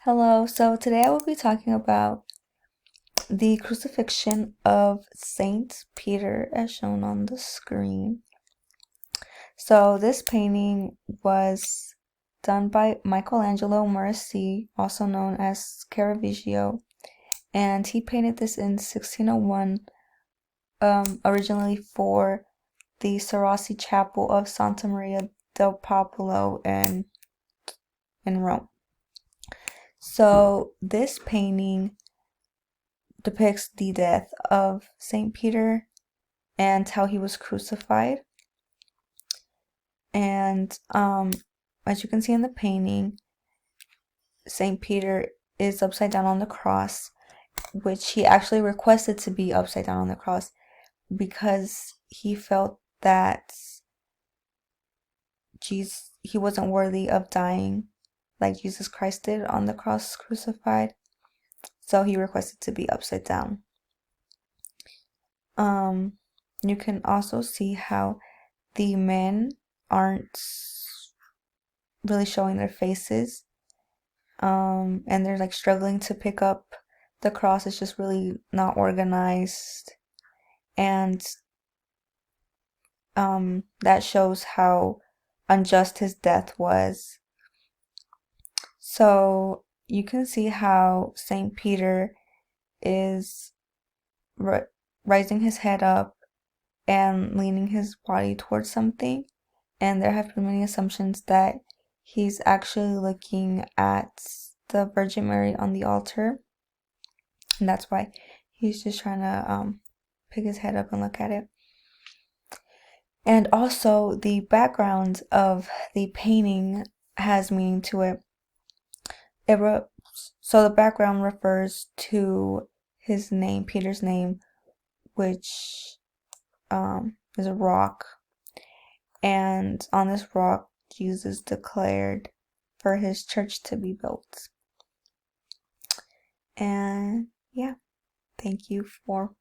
Hello, so today I will be talking about the crucifixion of Saint Peter as shown on the screen. So this painting was done by Michelangelo Merisi, also known as Caravaggio, and he painted this in 1601, originally for the Sarossi Chapel of Santa Maria del Popolo in Rome. So this painting depicts the death of St. Peter and how he was crucified. And as you can see in the painting, St. Peter is upside down on the cross, which he actually requested to be upside down on the cross because he felt that he wasn't worthy of dying like Jesus Christ did on the cross crucified. So he requested to be upside down. You can also see how the men aren't really showing their faces, and they're like struggling to pick up the cross. It's just really not organized, and that shows how unjust his death was. So you can see how Saint Peter is rising his head up and leaning his body towards something, and there have been many assumptions that he's actually looking at the Virgin Mary on the altar, and that's why he's just trying to pick his head up and look at it. And also the background of the painting has meaning to it. So the background refers to his name, Peter's name, which is a rock. And on this rock, Jesus declared for his church to be built. And yeah, thank you for